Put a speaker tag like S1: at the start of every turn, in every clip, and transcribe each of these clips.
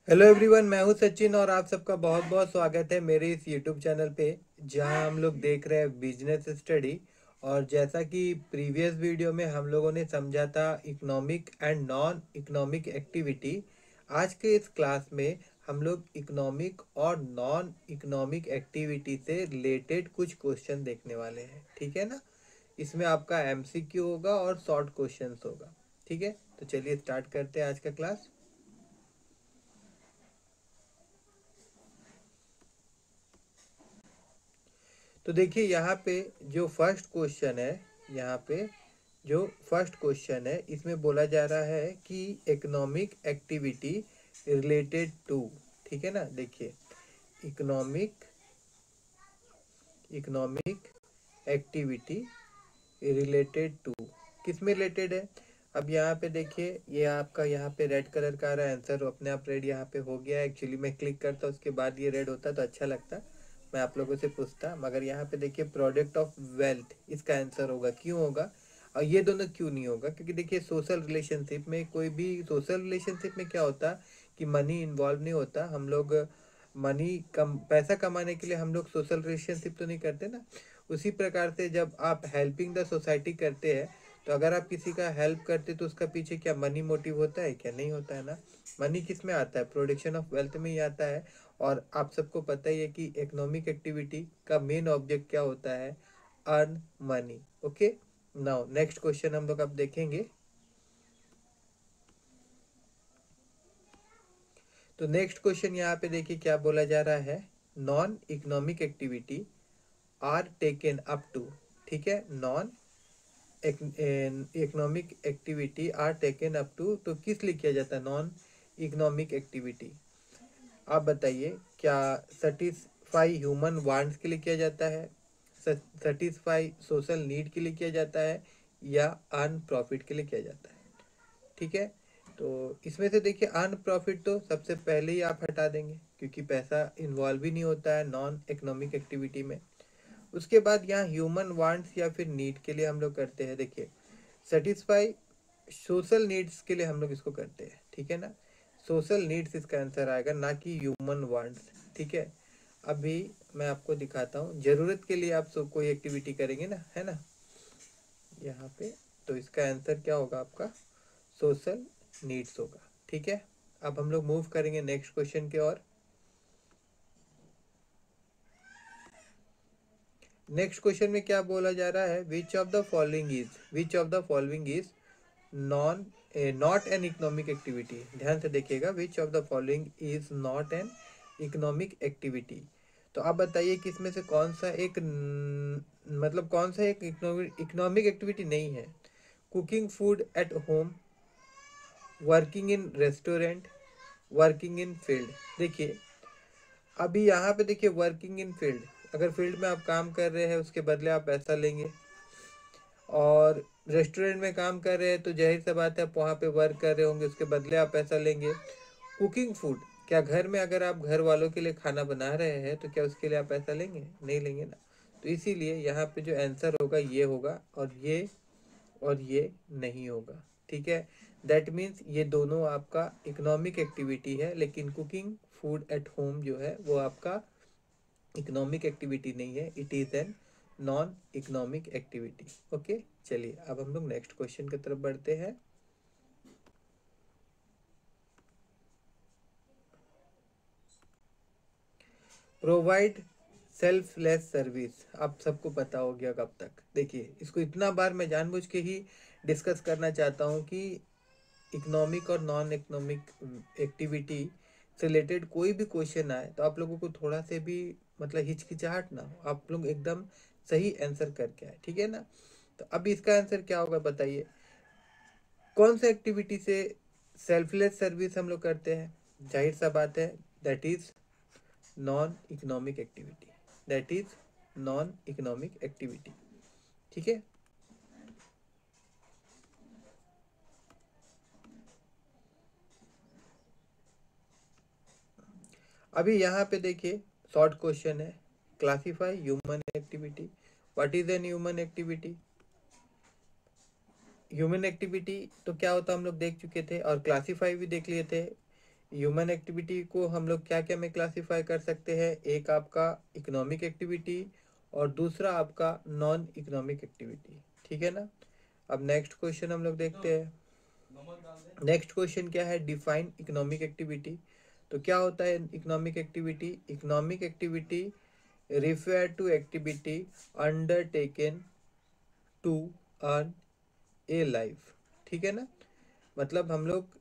S1: Hello everyone, मैं हूं सचिन और आप सबका बहुत बहुत स्वागत है मेरे इस यूट्यूब चैनल पे जहां हम लोग देख रहे हैं बिजनेस स्टडी। और जैसा कि प्रीवियस वीडियो में हम लोगों ने समझा था economic and non economic activity, आज के इस क्लास में हम लोग इकोनॉमिक और नॉन इकोनॉमिक एक्टिविटी से रिलेटेड कुछ क्वेश्चन देखने वाले हैं। ठीक है ना। इसमें आपका एमसीक्यू होगा और शॉर्ट क्वेश्चंस होगा। ठीक है, तो चलिए स्टार्ट करते हैं आज का क्लास। तो देखिए यहाँ पे जो फर्स्ट क्वेश्चन है, यहाँ पे जो फर्स्ट क्वेश्चन है इसमें बोला जा रहा है कि इकोनॉमिक एक्टिविटी रिलेटेड टू। ठीक है ना। देखिए economic economic activity related to किस में रिलेटेड है। अब यहाँ पे देखिए ये आपका यहाँ पे रेड कलर का आ रहा है आंसर, अपने आप रेड यहाँ पे हो गया है। एक्चुअली मैं क्लिक करता उसके बाद ये रेड होता तो अच्छा लगता, मैं आप लोगों से पूछता। मगर यहाँ पे देखिए प्रोडक्ट ऑफ वेल्थ इसका आंसर होगा। क्यों होगा और ये दोनों क्यों नहीं होगा? क्योंकि देखिए सोशल रिलेशनशिप में, कोई भी सोशल रिलेशनशिप में क्या होता कि मनी इन्वॉल्व नहीं होता। हम लोग मनी कम पैसा कमाने के लिए हम लोग सोशल रिलेशनशिप तो नहीं करते ना। उसी प्रकार से जब आप हेल्पिंग द सोसाइटी करते हैं तो अगर आप किसी का हेल्प करते तो उसका पीछे क्या मनी मोटिव होता है? क्या नहीं होता है ना। मनी किस में आता है? प्रोडक्शन ऑफ वेल्थ में ही आता है। और आप सबको पता ही है कि इकोनॉमिक एक्टिविटी का मेन ऑब्जेक्ट क्या होता है? Earn money. Okay, now next question हम लोग अब देखेंगे। तो नेक्स्ट क्वेश्चन यहाँ पे देखिए क्या बोला जा रहा है। Non economic activity are taken up to. ठीक है, non economic activity are taken up to, तो किस लिए किया जाता है नॉन इकोनॉमिक एक्टिविटी? आप बताइए, क्या सेटिस्फाई ह्यूमन वांट्स के लिए किया जाता है, सेटिस्फाई सोशल नीड के लिए किया जाता है, या अर्न प्रॉफिट के लिए किया जाता है? ठीक है, तो इसमें से देखिए अर्न प्रॉफिट तो सबसे पहले ही आप हटा देंगे क्योंकि पैसा इन्वॉल्व ही नहीं होता है नॉन इकोनॉमिक एक्टिविटी में। उसके बाद यहाँ ह्यूमन वांट्स या फिर नीड के लिए हम लोग करते हैं। देखिए सेटिस्फाई सोशल नीड्स के लिए हम लोग इसको करते हैं। ठीक है ना, सोशल नीड्स इसका आंसर आएगा, ना कि ह्यूमन वांट्स। ठीक है, अभी मैं आपको दिखाता हूँ जरूरत के लिए आप सब कोई एक्टिविटी करेंगे ना, है ना, यहाँ पे। तो इसका आंसर क्या होगा आपका? सोशल नीड्स होगा। ठीक है, अब हम लोग मूव करेंगे नेक्स्ट क्वेश्चन की ओर। नेक्स्ट क्वेश्चन में क्या बोला जा रहा है? Which of the following is non not an economic activity. ध्यान से देखिएगा, which of the following is not an economic activity. तो आप बताइए कि इसमें से कौन सा एक मतलब कौन सा एक इकोनॉमिक एक्टिविटी नहीं है? Cooking food at home, working in restaurant, working in field. देखिए अभी यहाँ पे देखिए वर्किंग इन फील्ड, अगर फील्ड में आप काम कर रहे हैं उसके बदले आप पैसा लेंगे। और रेस्टोरेंट में काम कर रहे हैं तो जाहिर सा बात है आप वहाँ पे वर्क कर रहे होंगे, उसके बदले आप पैसा लेंगे। कुकिंग फूड, क्या घर में अगर आप घर वालों के लिए खाना बना रहे हैं तो क्या उसके लिए आप पैसा लेंगे? नहीं लेंगे ना। तो इसीलिए यहाँ पे जो आंसर होगा ये होगा, और ये नहीं होगा। ठीक है, दैट मीन्स ये दोनों आपका इकोनॉमिक एक्टिविटी है, लेकिन कुकिंग फूड एट होम जो है वो आपका इकोनॉमिक एक्टिविटी नहीं है, it is an non economic activity. Okay, चलिए अब हम लोग नेक्स्ट क्वेश्चन की तरफ बढ़ते हैं। प्रोवाइड सेल्फलेस सर्विस, आप सबको पता हो गया कब तक। देखिए इसको इतना बार मैं जानबूझ के ही डिस्कस करना चाहता हूँ कि इकोनॉमिक और नॉन इकोनॉमिक एक्टिविटी से रिलेटेड कोई भी क्वेश्चन आए तो आप लोगों को थोड़ा से भी मतलब हिचकिचाहट ना हो, आप लोग एकदम सही आंसर करके आए। ठीक है ना। तो अब इसका आंसर क्या होगा बताइए? कौन सा एक्टिविटी से सेल्फलेस सर्विस हम लोग करते हैं? जाहिर सा बात है, that is non economic activity, that is non economic activity. ठीक है, अभी यहाँ पे देखिए शॉर्ट क्वेश्चन है, classify human activity. What is an human activity? Human activity तो क्या होता है हम लोग देख चुके थे, और क्लासिफाई भी देख लिए थे। ह्यूमन एक्टिविटी को हम लोग क्या क्या में क्लासीफाई कर सकते हैं, एक आपका इकोनॉमिक एक्टिविटी और दूसरा आपका नॉन इकोनॉमिक एक्टिविटी, ठीक है ना। अब नेक्स्ट क्वेश्चन हम लोग देखते हैं। नेक्स्ट क्वेश्चन क्या है, डिफाइन इकोनॉमिक एक्टिविटी। तो क्या होता है economic activity? Economic activity refer to activity undertaken to earn a life, ठीक है ना। मतलब हम लोग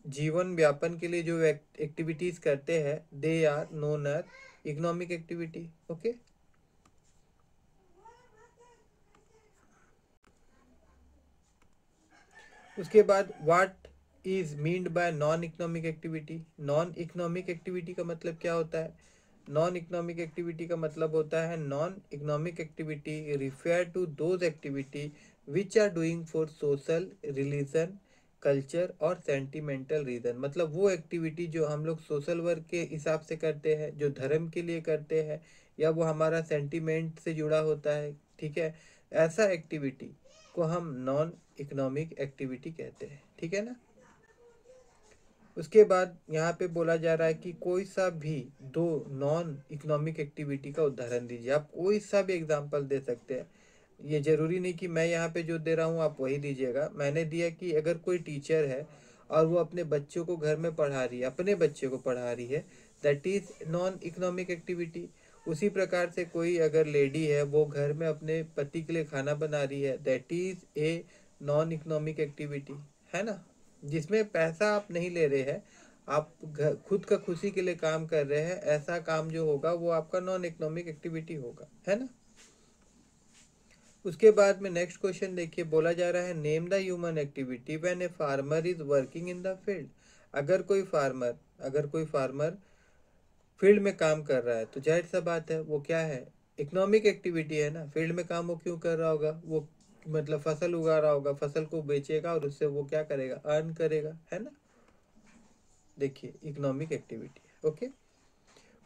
S1: जीवन व्यापन के लिए जो एक्टिविटीज करते हैं they are known as economic activity. Okay, उसके बाद what is meant by non economic activity. Non economic activity का मतलब क्या होता है? नॉन इकोनॉमिक एक्टिविटी का मतलब होता है non economic activity refer to those activity which are doing for social, religion, culture और सेंटिमेंटल रीजन। मतलब वो एक्टिविटी जो हम लोग सोशल वर्क के हिसाब से करते हैं, जो धर्म के लिए करते हैं, या वो हमारा सेंटिमेंट से जुड़ा होता है, ठीक है, ऐसा एक्टिविटी को हम नॉन इकोनॉमिक एक्टिविटी कहते हैं, ठीक है ना। उसके बाद यहाँ पे बोला जा रहा है कि कोई सा भी दो नॉन इकोनॉमिक एक्टिविटी का उदाहरण दीजिए। आप कोई सा भी एग्जांपल दे सकते हैं, ये जरूरी नहीं कि मैं यहाँ पे जो दे रहा हूँ आप वही दीजिएगा। मैंने दिया कि अगर कोई टीचर है और वो अपने बच्चों को घर में पढ़ा रही है, अपने बच्चे को पढ़ा रही है, that is non economic activity. उसी प्रकार से कोई अगर लेडी है वो घर में अपने पति के लिए खाना बना रही है, that is a non economic activity, है ना। जिसमें पैसा आप नहीं ले रहे हैं, आप खुद का खुशी के लिए काम कर रहे हैं, ऐसा काम जो होगा वो आपका नॉन इकोनॉमिक एक्टिविटी होगा, है ना। उसके बाद में नेक्स्ट क्वेश्चन देखिए, बोला जा रहा है name the human activity when a farmer is working in the field. अगर कोई फार्मर फील्ड में काम कर रहा है तो जाहिर सा बात है वो क्या है, इकोनॉमिक एक्टिविटी है ना। फील्ड में काम वो क्यों कर रहा होगा, वो मतलब फसल उगा रहा होगा, फसल को बेचेगा और उससे वो क्या करेगा, अर्न करेगा, है ना। देखिए इकोनॉमिक एक्टिविटी। ओके,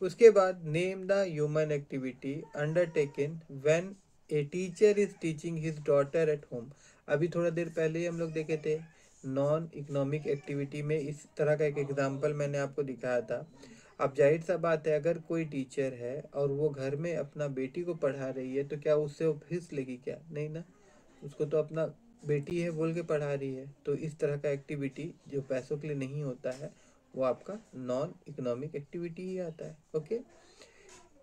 S1: उसके बाद name the human activity undertaken when a teacher is teaching his daughter at home. अभी थोड़ा देर पहले ही हम लोग देखे थे नॉन इकोनॉमिक एक्टिविटी में इस तरह का एक एग्जाम्पल मैंने आपको दिखाया था। अब जाहिर सा बात है अगर कोई टीचर है और वो घर में अपना बेटी को पढ़ा रही है तो क्या उससे वो फीस लेगी? क्या नहीं ना, उसको तो अपना बेटी है बोल के पढ़ा रही है। तो इस तरह का एक्टिविटी जो पैसों के लिए नहीं होता है वो आपका नॉन इकोनॉमिक एक्टिविटी ही आता है। ओके,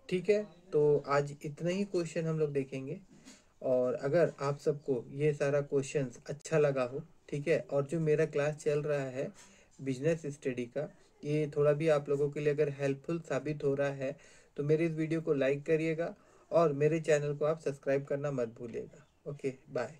S1: ठीक है, तो आज इतना ही क्वेश्चन हम लोग देखेंगे। और अगर आप सबको ये सारा क्वेश्चंस अच्छा लगा हो, ठीक है, और जो मेरा क्लास चल रहा है बिजनेस स्टडी का, ये थोड़ा भी आप लोगों के लिए अगर हेल्पफुल साबित हो रहा है तो मेरे इस वीडियो को लाइक करिएगा और मेरे चैनल को आप सब्सक्राइब करना मत भूलिएगा। Okay, bye.